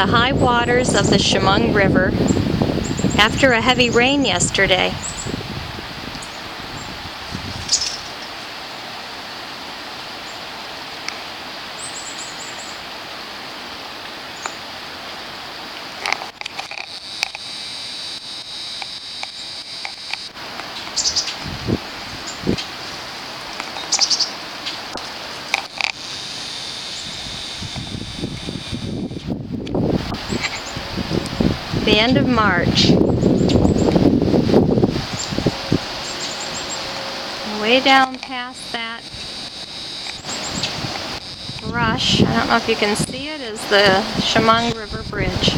high waters of the Chemung River after a heavy rain yesterday. The end of March. Way down past that brush, I don't know if you can see it, is the Chemung River Bridge.